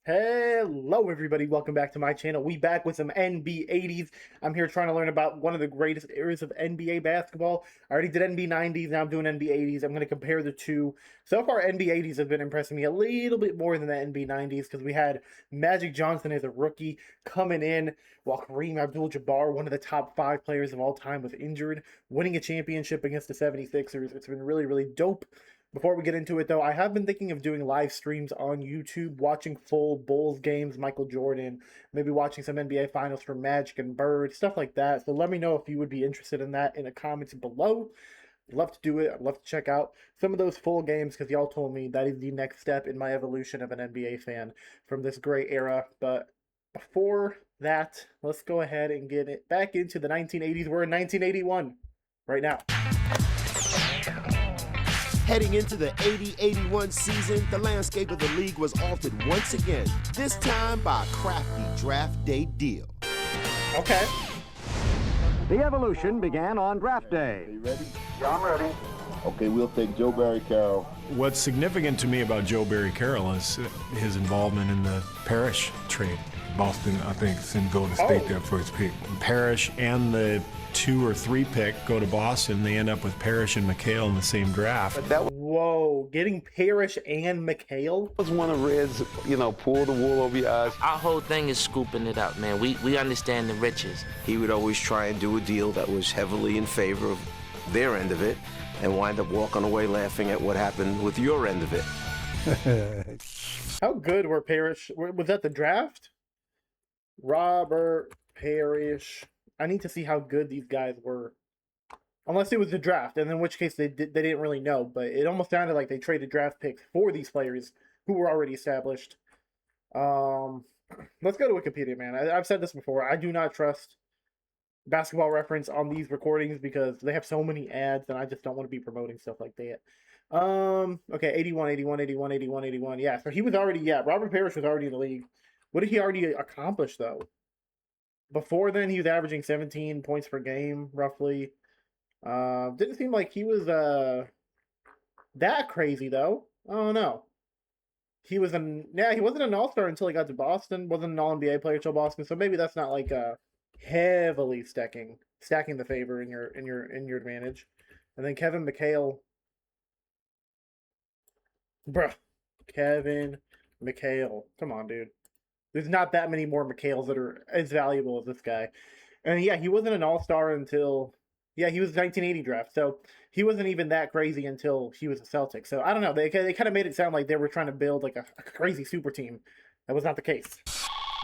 Hello everybody, welcome back to my channel. We back with some NB80's. I'm here trying to learn about one of the greatest eras of NBA basketball. I already did NB90's, now I'm doing NB80's. I'm going to compare the two. So far, NB80's have been impressing me a little bit more than the NB90's because we had Magic Johnson as a rookie coming in while Kareem Abdul-Jabbar, one of the top 5 players of all time, was injured, winning a championship against the 76ers. It's been really, really dope. Before we get into it, though, I have been thinking of doing live streams on YouTube, watching full Bulls games, Michael Jordan, maybe watching some NBA Finals for Magic and Bird, stuff like that. So let me know if you would be interested in that in the comments below. I'd love to do it. I'd love to check out some of those full games because y'all told me that is the next step in my evolution of an NBA fan from this great era. But before that, let's go ahead and get it back into the 1980s. We're in 1981 right now. Heading into the 80-81 season, the landscape of the league was altered once again, this time by a crafty draft day deal. Okay. The evolution began on draft day. Are you ready? Yeah, I'm ready. Okay, we'll take Joe Barry Carroll. What's significant to me about Joe Barry Carroll is his involvement in the Parrish trade. Boston, I think, sent Golden State there for his pick. Parrish and the 2 or 3 pick go to Boston. They end up with Parrish and McHale in the same draft. Whoa, getting Parrish and McHale? Was one of Red's, pull the wool over your eyes. Our whole thing is scooping it up, man. We understand the riches. He would always try and do a deal that was heavily in favor of their end of it and wind up walking away laughing at what happened with your end of it. How good were Parrish? Was that the draft? Robert Parrish. I need to see how good these guys were. Unless it was the draft, and in which case they didn't really know. But it almost sounded like they traded draft picks for these players who were already established. Let's go to Wikipedia, man. I've said this before. I do not trust Basketball Reference on these recordings because they have so many ads, and I just don't want to be promoting stuff like that. Okay, 81. Yeah, so he was already, Robert Parrish was already in the league. What did he already accomplish, though? Before then, he was averaging 17 points per game, roughly. Didn't seem like he was that crazy, though. I don't know. He wasn't an all-star until he got to Boston. Wasn't an all-NBA player until Boston, so maybe that's not like heavily stacking the favor in your advantage. And then Kevin McHale. Bruh. Kevin McHale. Come on, dude. There's not that many more McHales that are as valuable as this guy. And yeah, he wasn't an all-star until... Yeah, he was 1980 draft, so he wasn't even that crazy until he was a Celtic. So I don't know. They kind of made it sound like they were trying to build like a crazy super team. That was not the case.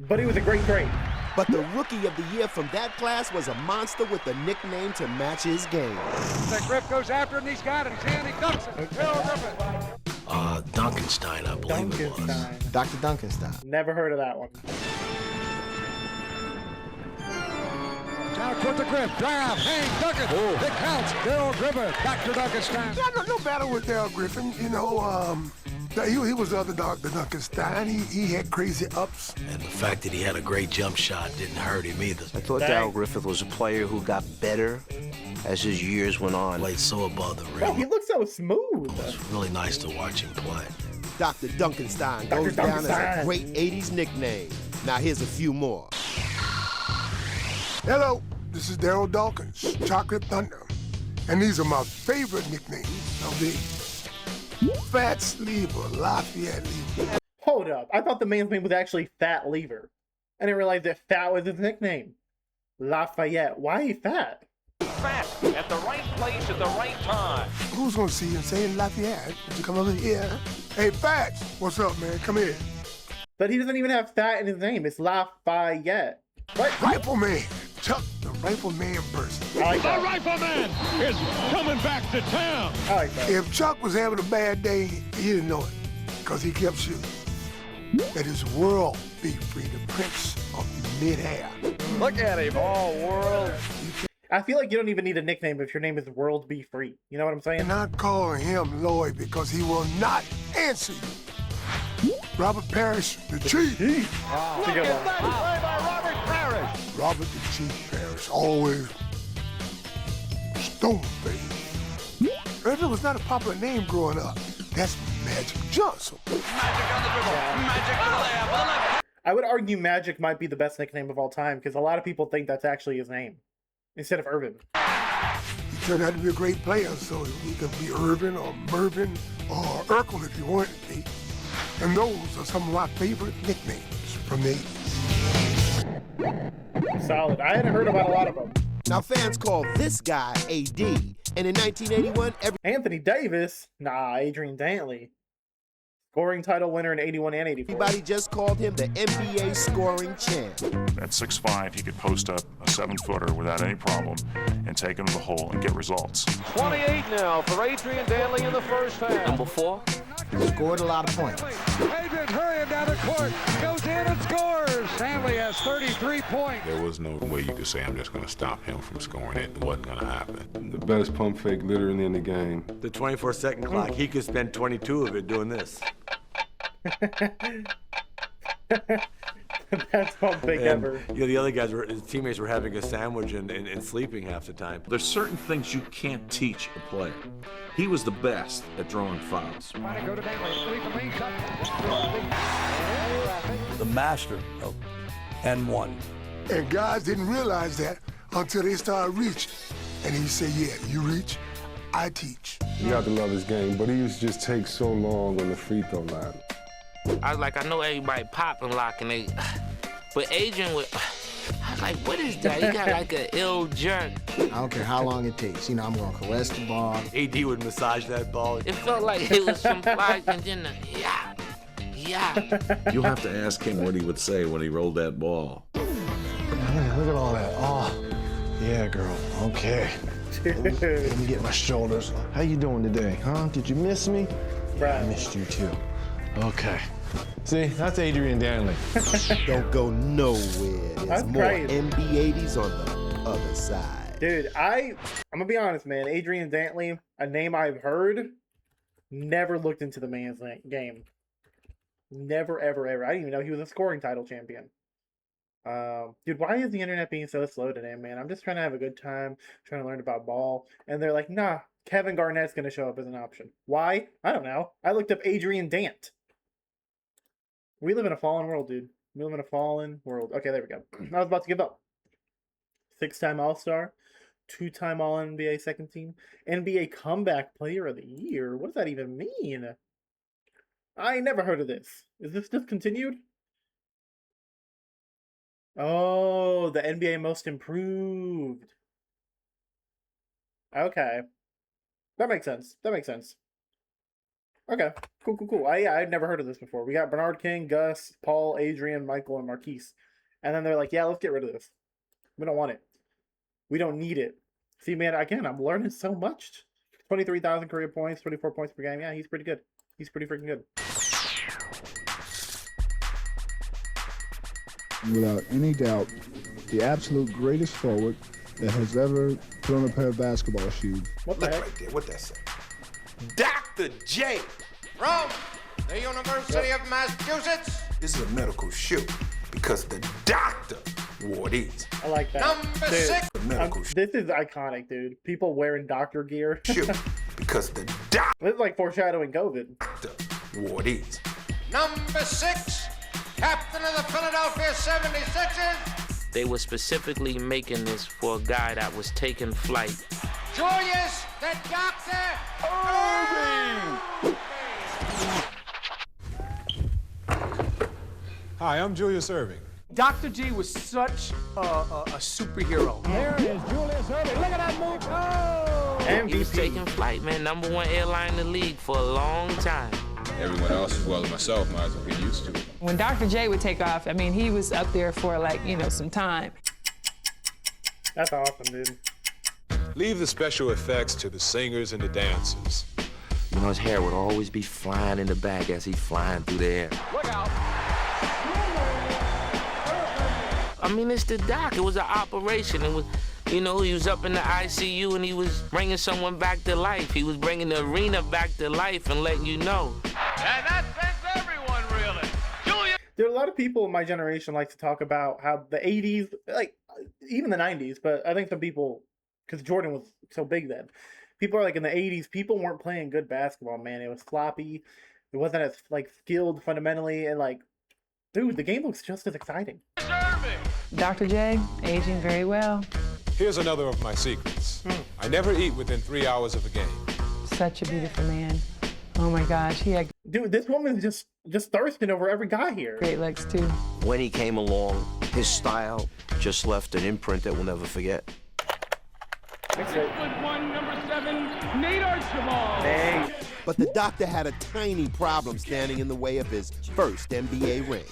But it was a great trade. But the rookie of the year from that class was a monster with a nickname to match his game. The Griff goes after him, and he's got it. He's in, he dunks it. Bill Griffin. Duncanstein, I believe it was. Dr. Duncanstein. Never heard of that one. Down court to Griff. Drive. Hang. Dunk it. It counts. Bill Griffin. Dr. Duncanstein. Yeah, no battle with Dale Griffin. He was the other Dr. Duncanstein. He had crazy ups. And the fact that he had a great jump shot didn't hurt him either. I thought Dang. Darryl Griffith was a player who got better as his years went on. Played so above the rim. Oh, he looks so smooth. It was really nice to watch him play. Dr. Duncanstein goes down as a great 80s nickname. Now here's a few more. Hello, this is Daryl Dawkins, Chocolate Thunder. And these are my favorite nicknames of the Fat Sleever, Lafayette Lever. Hold up. I thought the man's name was actually Fat Lever. I didn't realize that Fat was his nickname. Lafayette. Why he fat? Fat at the right place at the right time. Who's gonna see him saying Lafayette? Would you come over here? Hey, Fats, what's up, man? Come here. But he doesn't even have Fat in his name. It's Lafayette. What? Rifleman. Chuck, the Rifleman person. I like that. The Rifleman is coming back to town. I like that. If Chuck was having a bad day, he didn't know it because he kept shooting. That his world be free, the prince of midair. Look at him, all world. I feel like you don't even need a nickname if your name is World Be Free. You know what I'm saying? And not call him Lloyd because he will not answer you. Robert Parrish, the Chief. Wow. Look at that play by Robert Parrish. Robert the Chief Parrish, always stone-faced. If it was not a popular name growing up, that's Magic Johnson. Magic on the dribble. Magic on the layup. I would argue Magic might be the best nickname of all time because a lot of people think that's actually his name instead of Irvin. He turned out to be a great player, so he could be Irvin or Mervin or Urkel if you wanted to be. And those are some of my favorite nicknames from the 80s. Solid. I hadn't heard about a lot of them. Now fans call this guy AD, and in 1981, Anthony Davis? Nah, Adrian Dantley. Scoring title winner in 81 and 84. everybody just called him the NBA scoring champ. At 6'5", he could post up a 7-footer without any problem and take him to the hole and get results. 28 now for Adrian Dantley in the first half. Number 4. He scored a lot of points. Adrian hurrying down the court, goes in and scores. Stanley has 33 points. There was no way you could say I'm just going to stop him from scoring. It wasn't going to happen. The best pump fake literally in the game. The 24-second clock, he could spend 22 of it doing this. Best pump fake ever. You know, the other guys his teammates were having a sandwich and sleeping half the time. There's certain things you can't teach a player. He was the best at drawing fouls. The master of N1. And guys didn't realize that until they started reaching. And he said, yeah, you reach, I teach. You got to love his game, but he used to just take so long on the free throw line. I was like, I know everybody popping, locking, but Adrian would. I was like, what is that? He got like an ill jerk. I don't care how long it takes. You know, I'm going to caress the ball. AD would massage that ball. It felt like it was some flight and then yeah. You'll have to ask him what he would say when he rolled that ball. Look at all that. Oh, yeah, girl. Okay. Let me get my shoulders. How you doing today, huh? Did you miss me? Right. I missed you too. Okay. See, that's Adrian Dantley. Don't go nowhere. There's That's more great. NB80's on the other side. Dude, I'm gonna be honest, man. Adrian Dantley, a name I've heard, never looked into the man's game. Never, ever, ever. I didn't even know he was a scoring title champion. Dude, why is the internet being so slow today, man? I'm just trying to have a good time, trying to learn about ball, and they're like, nah, Kevin Garnett's gonna show up as an option. Why? I don't know. I looked up Adrian Dant. We live in a fallen world, dude. We live in a fallen world. Okay, there we go. I was about to give up. 6-time All-Star, 2-time All-NBA second team, NBA Comeback Player of the Year. What does that even mean? I never heard of this. Is this discontinued? Oh, the NBA Most Improved. Okay. That makes sense. That makes sense. Okay. Cool, cool, cool. I'd never heard of this before. We got Bernard King, Gus, Paul, Adrian, Michael, and Marquise. And then they're like, yeah, let's get rid of this. We don't want it. We don't need it. See, man, again, I'm learning so much. 23,000 career points, 24 points per game. Yeah, he's pretty good. He's pretty freaking good. Without any doubt, the absolute greatest forward that has ever put on a pair of basketball shoes. What the heck? Right there, what that say? Dr. J. From the University of Massachusetts. This is a medical shoe because the doctor wore these. I like that. Number dude, 6. This is iconic, dude. People wearing doctor gear. Shoe because the doctor. This is like foreshadowing COVID. Wore these. Number 6. Captain of the Philadelphia 76ers. They were specifically making this for a guy that was taking flight. Julius the Doctor Irving. Hi, I'm Julius Irving. Dr. G was such a superhero. There is Julius Irving. Look at that move. Oh! MVP. He was taking flight, man. #1 airline in the league for a long time. Everyone else, as well as myself, might as well get used to it. When Dr. J would take off, I mean, he was up there for some time. That's awesome, dude. Leave the special effects to the singers and the dancers. You know, his hair would always be flying in the back as he's flying through the air. Look out. I mean, it's the doc. It was an operation. It was, he was up in the ICU and he was bringing someone back to life. He was bringing the arena back to life and letting you know. And that thanks everyone, really. Julius. There are a lot of people in my generation like to talk about how the 80s, like even the 90s, but I think some people, because Jordan was so big then, people are like in the 80s, people weren't playing good basketball, man. It was sloppy. It wasn't as skilled fundamentally, and Dude, the game looks just as exciting. Dr. J, aging very well. Here's another of my secrets. I never eat within 3 hours of a game. Such a beautiful man. Oh my gosh, he had Dude, this woman's just thirsting over every guy here. great legs too. When he came along, his style just left an imprint that we'll never forget. One, number 7, Nate Archibald. Hey. But the doctor had a tiny problem standing in the way of his first NBA ring.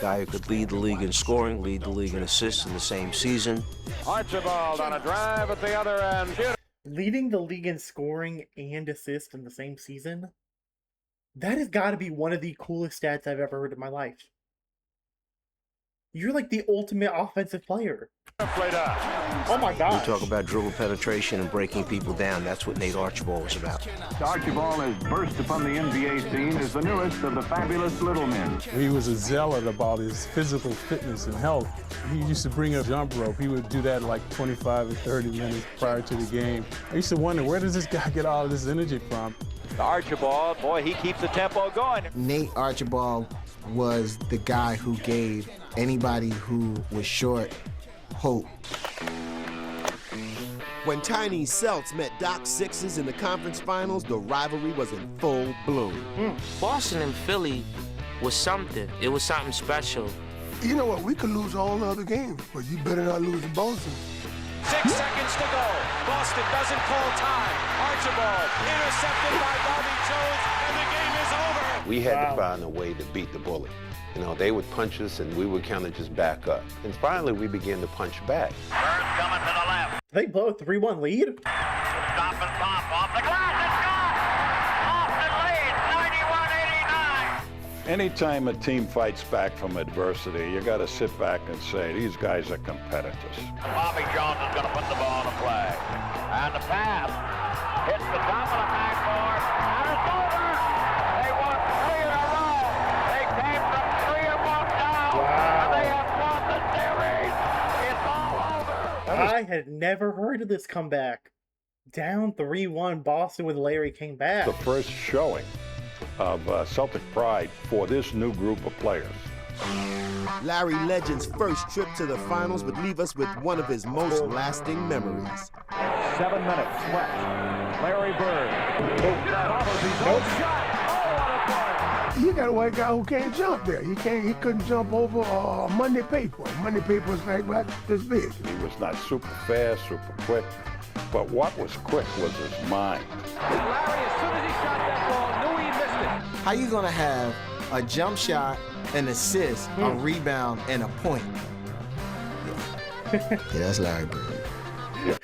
Guy who could lead the league in scoring, lead the league in assists in the same season. Archibald on a drive at the other end. Leading the league in scoring and assists in the same season? That has got to be one of the coolest stats I've ever heard in my life. You're like the ultimate offensive player. Oh my gosh. We talk about dribble penetration and breaking people down. That's what Nate Archibald was about. Archibald has burst upon the NBA scene as the newest of the fabulous little men. He was a zealot about his physical fitness and health. He used to bring a jump rope. He would do that like 25 and 30 minutes prior to the game. I used to wonder, where does this guy get all of this energy from? Archibald, boy, he keeps the tempo going. Nate Archibald was the guy who gave anybody who was short hope. When Tiny Celts met Doc Sixes in the conference finals, the rivalry was in full bloom. Boston and Philly was something. It was something special. You know what? We could lose all the other games, but you better not lose to Boston. 6 seconds to go. Boston doesn't call time. Archibald intercepted by Bobby Jones, and the game is over. We had to find a way to beat the bully. You know, they would punch us and we would kind of just back up. And finally, we began to punch back. Burns coming to the left. They blow a 3-1 lead? Stop and pop off the glass. It's gone. Boston leads 91-89. Anytime a team fights back from adversity, you got to sit back and say, these guys are competitors. Bobby Jones is going to put the ball on the flag. And the pass hits the top of the backboard. And it's over. They won 3 in a row. They came from 3 or 1 down. And they have won the series. It's all over. I had never heard of this comeback. Down 3-1, Boston with Larry came back. The first showing of Celtic pride for this new group of players. Larry Legend's first trip to the finals would leave us with one of his most lasting memories. 7 minutes left. Larry Bird. You got a white guy who can't jump there. He couldn't jump over a Monday paper. Monday paper is like about this big. He was not super fast, super quick, but what was quick was his mind. Larry, as soon as he shot that ball, knew he missed it. How you gonna have a jump shot, an assist, a rebound, and a point? Yeah, that's Larry Bird.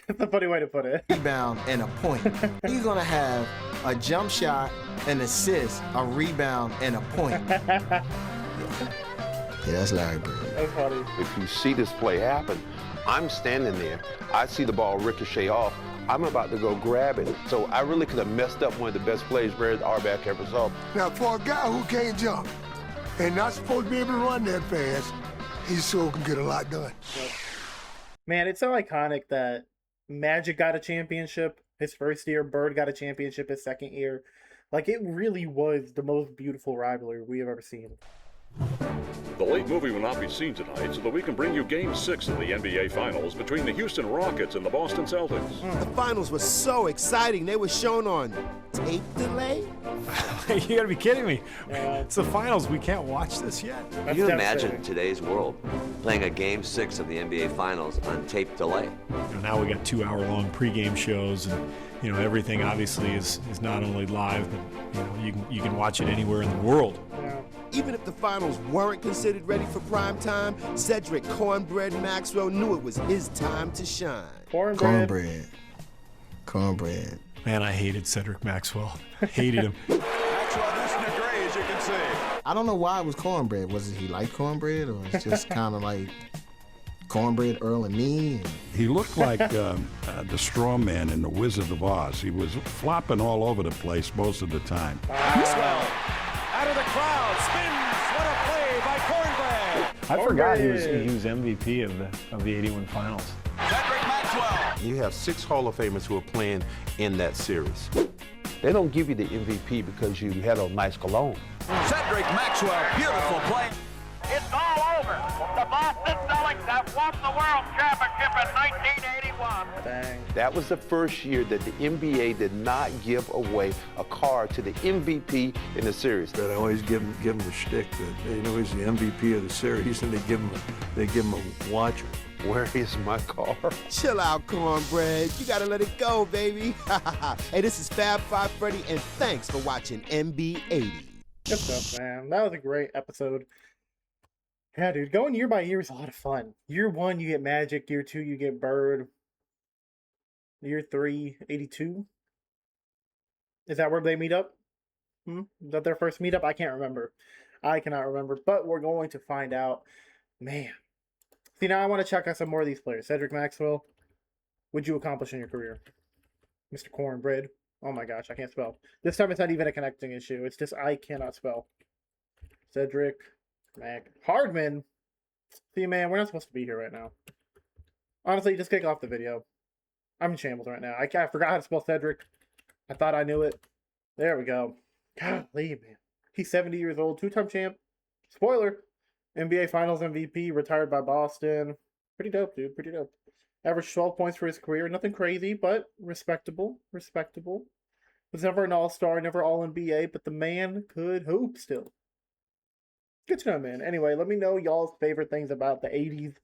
That's a funny way to put it. Rebound and a point. You're gonna have a jump shot, an assist, a rebound, and a point. Yeah, that's Larry Bird. That's funny. If you see this play happen, I'm standing there. I see the ball ricochet off. I'm about to go grab it. So I really could have messed up one of the best plays Barry Auerbach ever saw. Now, for a guy who can't jump and not supposed to be able to run that fast, he sure can get a lot done. Man, it's so iconic that Magic got a championship his first year, Bird got a championship his second year. Like, it really was the most beautiful rivalry we have ever seen. The late movie will not be seen tonight so that we can bring you Game 6 of the NBA Finals between the Houston Rockets and the Boston Celtics. The finals were so exciting. They were shown on tape delay. You gotta be kidding me. It's the finals. We can't watch this yet. Can you imagine today's world playing a Game 6 of the NBA Finals on tape delay? Now we got 2-hour-long pregame shows, and everything obviously is not only live, but you can watch it anywhere in the world. Even if the finals weren't considered ready for prime time, Cedric Cornbread Maxwell knew it was his time to shine. Cornbread. Man, I hated Cedric Maxwell. Hated him. Maxwell missing a gray, as you can see. I don't know why it was cornbread. Was it he liked cornbread, or it's just kind of like Cornbread Earl and me? He looked like the straw man in The Wizard of Oz. He was flopping all over the place most of the time. Maxwell out of the crowd spins. What a play by Cornbread. I forgot he was MVP of the 81 finals. Cedric Maxwell. You have 6 Hall of Famers who are playing in that series. They don't give you the MVP because you had a nice cologne. Cedric Maxwell, beautiful play. It's Boston Celtics have won the World Championship in 1981. Dang. That was the first year that the NBA did not give away a card to the MVP in the series. But I always give him the shtick that they know he's the MVP of the series, and they give him a watcher. Where is my car? Chill out, cornbread. You gotta let it go, baby. Hey, this is Fab Five Freddy, and thanks for watching NB80's. Good stuff, man. That was a great episode. Yeah, dude, going year by year is a lot of fun. Year 1, you get Magic. Year 2, you get Bird. Year 3, 82. Is that where they meet up? Is that their first meetup? I can't remember. I cannot remember, but we're going to find out. Man. See, now I want to check out some more of these players. Cedric Maxwell, what'd you accomplish in your career? Mr. Cornbread. Oh my gosh, I can't spell. This time it's not even a connecting issue. It's just I cannot spell. Cedric Mac Hardman. See, man, we're not supposed to be here right now. Honestly, just kick off the video. I'm in shambles right now. I forgot how to spell Cedric. I thought I knew it. There we go. Golly, man. He's 70 years old, 2-time champ. Spoiler. NBA Finals MVP, retired by Boston. Pretty dope, dude. Pretty dope. Averaged 12 points for his career. Nothing crazy, but respectable. Respectable. Was never an all-star, never all-NBA, but the man could hoop still. Good to know, man. Anyway, let me know y'all's favorite things about the 80s.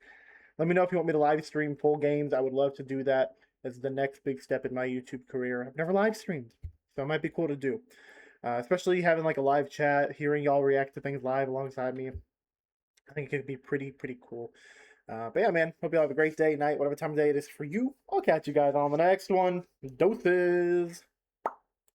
Let me know if you want me to live stream full games. I would love to do that as the next big step in my YouTube career. I've never live streamed, so it might be cool to do. Especially having like a live chat, hearing y'all react to things live alongside me. I think it could be pretty cool. But yeah, man, hope you all have a great day, night, whatever time of day it is for you. I'll catch you guys on the next one. Doses.